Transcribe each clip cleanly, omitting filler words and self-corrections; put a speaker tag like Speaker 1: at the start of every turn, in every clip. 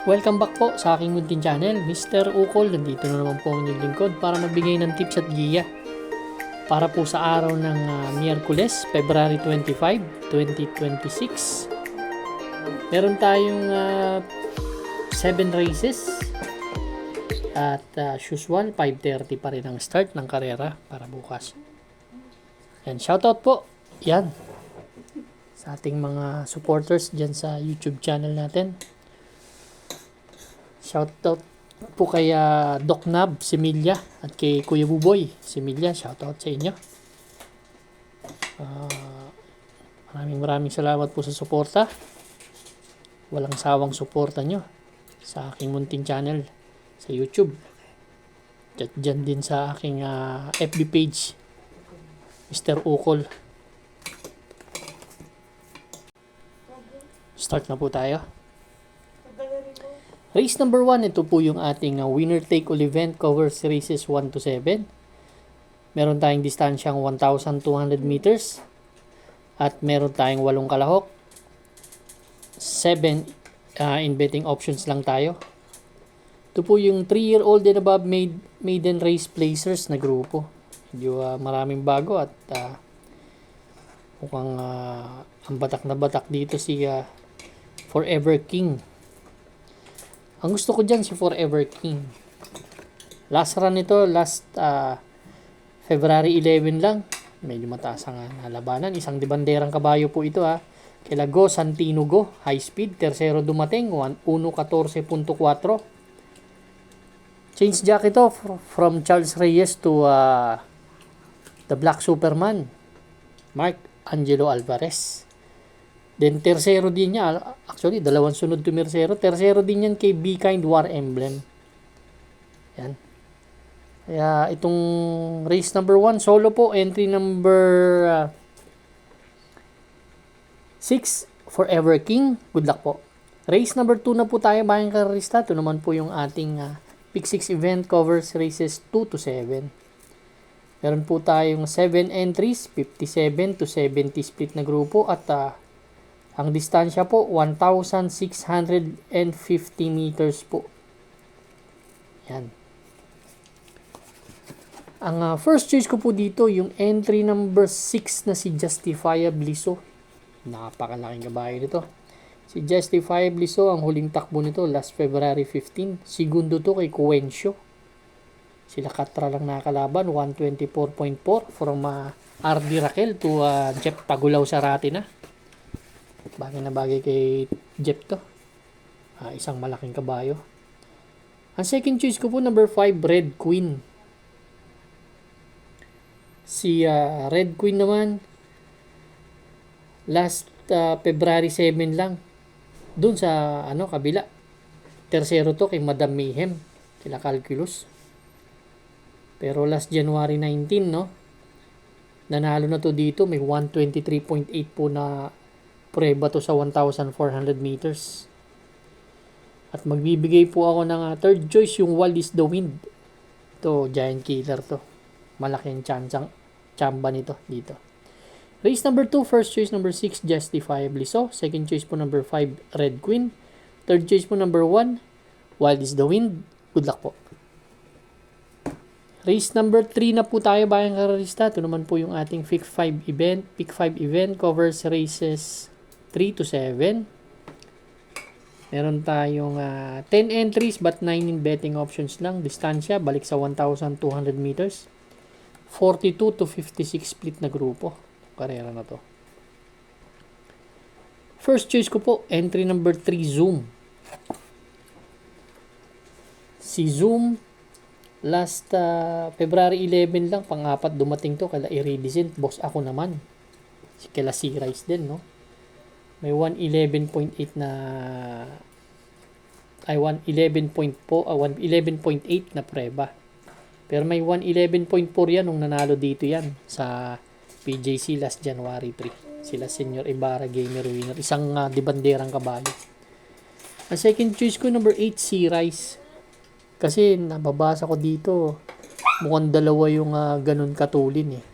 Speaker 1: Welcome back po sa aking munting channel, Mr. Ukol. Nandito na naman po ang inyong lingkod para magbigay ng tips at giya para po sa araw ng Miyerkules, February 25, 2026. Meron tayong 7 races at usual 5:30 pa rin ang start ng karera para bukas. Yan, shoutout po yan sa ating mga supporters dyan sa YouTube channel natin. Shoutout po kay Doc Nab Similya at kay Kuya Buboy Similya. Shoutout sa inyo. Maraming salamat po sa suporta. Walang sawang suporta nyo sa aking munting channel sa YouTube. At dyan din sa aking FB page, Mr. Ukol. Start na po tayo. Race number 1, ito po yung ating winner take all event, covers races 1 to 7. Meron tayong distansyang 1,200 meters at meron tayong 8 kalahok. 7 in betting options lang tayo. Ito po yung 3-year-old and above maiden race placers na grupo. Medyo maraming bago at mukhang ang batak na batak dito si Forever King. Ang gusto ko dyan si Forever King. Last run nito, February 11 lang. Medyo mataas ang labanan. Isang debanderang kabayo po ito Kila Go Santino Go. High speed. Tercero dumating. 1:14.4. Change jack ito from Charles Reyes to the Black Superman, Mark Angelo Alvarez. Then, tersero din niya. Actually, dalawang sunod to Mercero. Tersero din yan kay Be Kind War Emblem. Yan. Kaya, itong race number 1, solo po. Entry number 6, Forever King. Good luck po. Race number 2 na po tayo, bayang karista. Ito naman po yung ating Pick 6 event, covers races 2 to 7. Meron po tayong 7 entries, 57 to 70 split na grupo. At ang distansya po, 1,650 meters po. Yan. Ang first choice ko po dito, yung entry number 6 na si Justifiably So. Napakalaking kabayo nito. Si Justifiably So, ang huling takbo nito, last February 15. Segundo to kay Cuencio. Sila Katra lang nakalaban, 124.4 from RD Raquel to Jeff Pagulaw Sarati na. Bagay na bagay kay Jeff to. Isang malaking kabayo. Ang second choice ko po, number 5, Red Queen. Si Red Queen naman, last February 7 lang. Doon sa kabila. Tercero to kay Madam Mayhem. Kila Calculus. Pero last January 19, no? Nanalo na to dito. May 123.8 po na prueba to sa 1,400 meters. At magbibigay po ako ng third choice, yung Wall is the Wind. Ito, giant killer to. Malaking chamba nito dito. Race number 2, first choice number 6, Justifiably So. Second choice po number 5, Red Queen. Third choice po number 1, Wild is the Wind. Good luck po. Race number 3 na po tayo, bayang karista. Ito naman po yung ating Pick 5 event. Pick 5 event covers races 3 to 7. Meron tayong 10 entries but 9 in betting options lang. Distansya, balik sa 1,200 meters. 42 to 56 split na grupo. Karera na to. First choice ko po, entry number 3, Zoom. Si Zoom, last February 11 lang, pang-apat dumating to, kala Iridescent, boss ako naman. Kila C-Rise din, no? May 111.8 na 111.8 na preba. Pero may 111.4 yan nung nanalo dito yan sa PJC last January 3. Sila Senior Ibarra Gamer winner. Isang debanderang kabayo. Ang second choice ko, number 8, C-Rise. Kasi nababasa ko dito, mukhang dalawa yung ganun katulin eh.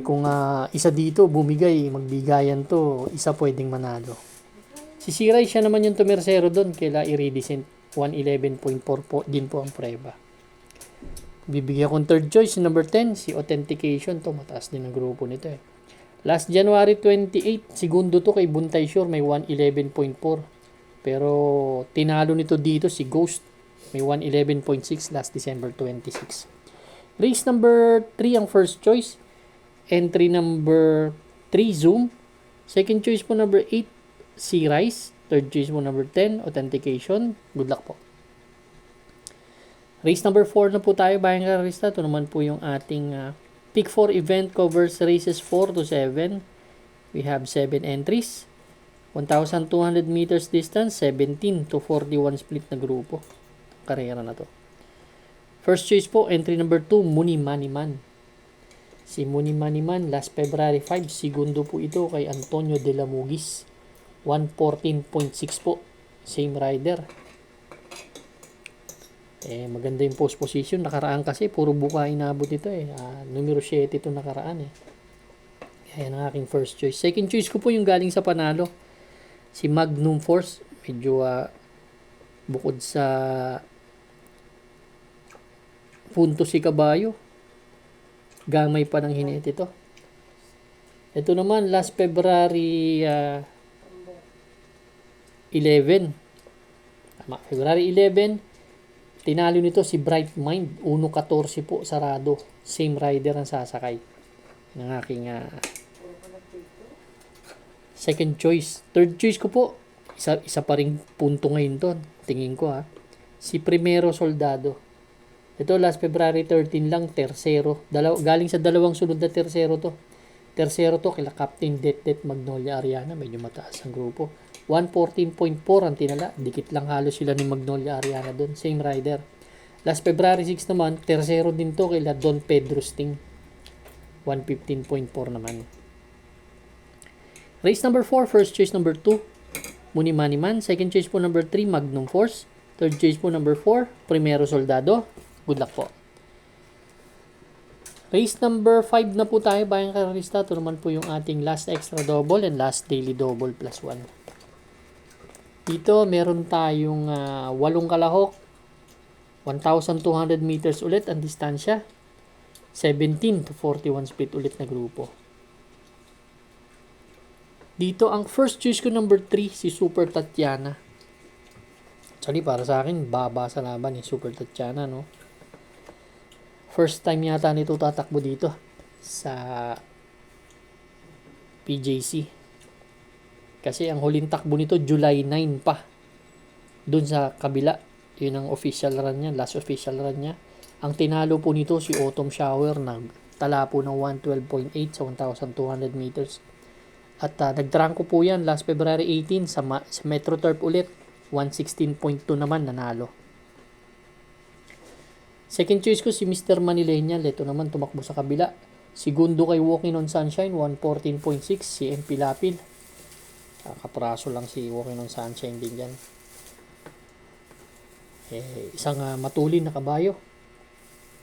Speaker 1: Kung isa dito bumigay, magbigayan to, isa pwedeng manalo. Si Siray, siya naman yung tumersero doon kaila Iridescent. 111.4 po din po ang preba. Bibigyan kong third choice, number 10, si Authentication. To mataas din ang grupo nito eh. Last January 28, segundo to kay Buntay Shore, may 111.4. Pero tinalo nito dito si Ghost, may 111.6 last December 26. Race number 3 ang first choice. Entry number 3, Zoom. Second choice po number 8, Sea Rice. Third choice po number 10, Authentication. Good luck po. Race number 4 na po tayo, bayang karista. Ito naman po yung ating Pick 4 event, covers races 4 to 7. We have 7 entries. 1,200 meters distance, 17 to 41 split na grupo. Karera na to. First choice po, entry number 2, Muni Maniman. Si Muni Maniman, last February 5, segundo po ito kay Antonio de la Mugis. 114.6 po. Same rider. Maganda yung post position. Nakaraan kasi, puro buka inabot ito eh. Numero 7 ito nakaraan eh. Ayan ang aking first choice. Second choice ko po yung galing sa panalo. Si Magnum Force. Medyo bukod sa punto si Kabayo, gamay pa ng hinete ito. Ito naman, last February 11. Tama, February 11. Tinalo nito si Bright Mind. 1.14 po, sarado. Same rider ang sasakay ng aking second choice. Third choice ko po, isa pa ring punto ngayon to. Tingin ko si Primero Soldado. Ito last February 13 lang, tersero. Galing sa dalawang sunod na tersero to. Tersero to kila Captain Det Magnolia Ariana. Medyo mataas ang grupo. 114.4 ang tinala. Dikit lang halos sila ni Magnolia Ariana doon. Same rider. Last February 6 naman, tersero din to kila Don Pedro Sting. 115.4 naman. Race number 4, first choice number 2, Muni Maniman. Second choice po number 3, Magnum Force. Third choice po number 4, Primero Soldado. Good luck po. Race number 5 na po tayo, bayang karista. Ito naman po yung ating last extra double and last daily double plus 1. Dito, meron tayong 8 kalahok. 1,200 meters ulit ang distansya. 17 to 41 split ulit na grupo. Dito, ang first choice ko number 3, si Super Tatiana. Actually, para sa akin, baba sa laban ni Super Tatiana, no? First time yata nito tatakbo dito sa PJC. Kasi ang huling takbo nito, July 9 pa. Doon sa kabila, yun ang official run niya, last official run niya. Ang tinalo po nito si Autumn Shower, nagtala po ng 112.8 sa 1,200 meters. At nagtrangko po yan last February 18 sa Metro Turf ulit. 116.2 naman nanalo. Second choice ko si Mr. Manileñal. Ito naman tumakbo sa kabila. Segundo kay Walking on Sunshine, 114.6. Si MP Lapil. Kapraso lang si Walking on Sunshine din dyan. Isang matulin na kabayo.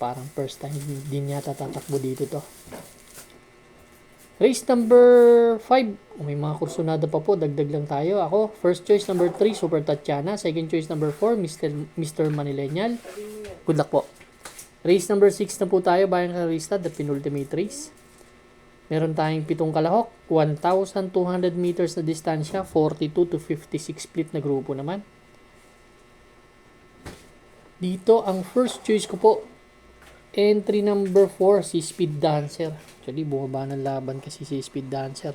Speaker 1: Parang first time din yata tatakbo dito to. Race number 5. May mga kursunada pa po. Dagdag lang tayo. Ako, first choice number 3, Super Tatiana. Second choice number 4, Mr. Manileñal. Good luck po. Race number 6 na po tayo. Bayang karista, the penultimate race. Meron tayong 7 kalahok. 1,200 meters na distansya. 42 to 56 split na grupo naman. Dito, ang first choice ko po, entry number 4, si Speed Dancer. Actually, bumaba ng laban kasi si Speed Dancer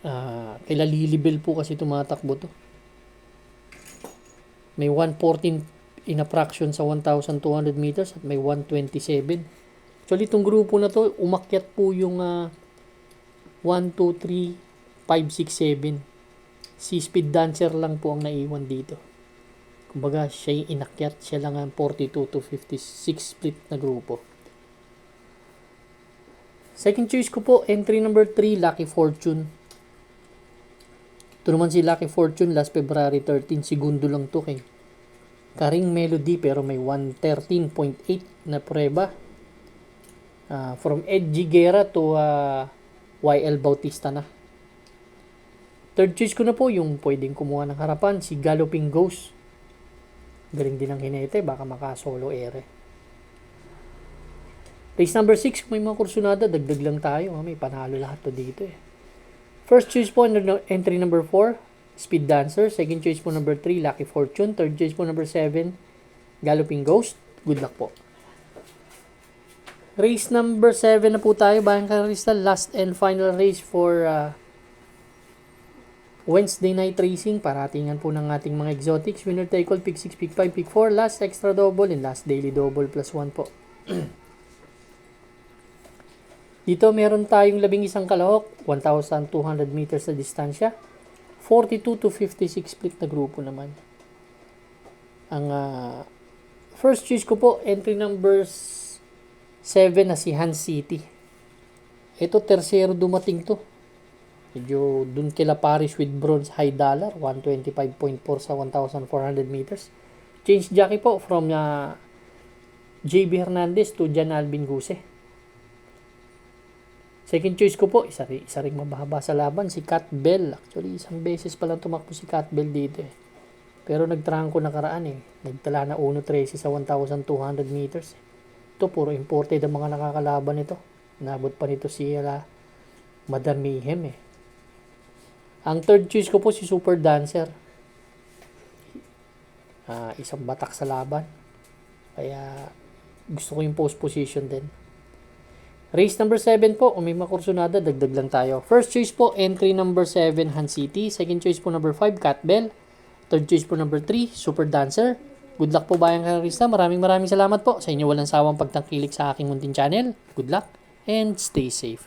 Speaker 1: Kaila Lilibel po kasi tumatakbo to. May 114 in a fraction sa 1,200 meters at may 127. Actually, itong grupo na to, umakyat po yung 1, 2, 3, 5, 6, 7. Si Speed Dancer lang po ang naiwan dito. Kumbaga, siya yung inakyat. Siya lang ang 42 to 56 split na grupo. Second choice ko po, entry number 3, Lucky Fortune. Ito naman si Lucky Fortune, last February 13. Segundo lang to kay Karing Melody, pero may 113.8 na prueba. From Ed Giguera to YL Bautista na. Third choice ko na po yung pwedeng kumuha ng harapan, si Galloping Ghost. Galing din ang hinete, baka maka-solo ere. Race number 6, may mga kursunada, dagdag lang tayo. May panalo lahat to dito eh. First choice po, entry number 4, Speed Dancer. Second choice po, number 3, Lucky Fortune. Third choice po, number 7, Galloping Ghost. Good luck po. Race number 7 na po tayo, Bayang Karista. Last and final race for Wednesday night racing. Paratingan po ng ating mga exotics. Winner take all, pick 6, pick 5, pick 4. Last extra double and last daily double plus 1 po. Dito meron tayong 11 kalahok, 1,200 meters na distansya. 42 to 56 split na grupo naman. Ang first choice ko po, entry number 7 na si Han City. Ito, tersero dumating to. Medyo dun kila Paris with bronze high dollar, 125.4 sa 1,400 meters. Change jockey po from JB Hernandez to Jan Alvin Guse. Second choice ko po, isa ring mababa sa laban, si Cat Bell. Actually, isang beses pa lang tumakbo si Cat Bell dito eh. Pero nagtrangko nakaraan eh. Nagtala na 1.13 sa 1,200 meters. Ito, puro imported ang mga nakakalaban nito. Nabot pa nito si Madam Mayhem eh. Ang third choice ko po si Super Dancer. Isang batak sa laban. Kaya gusto ko yung post position din. Race number 7 po, kung may makursunada, dagdag lang tayo. First choice po, entry number 7, Han City. Second choice po, number 5, Cat Bell. Third choice po, number 3, Super Dancer. Good luck po, Bayang Karista. Maraming salamat po sa inyo walang sawang pagtangkilik sa aking munting channel. Good luck and stay safe.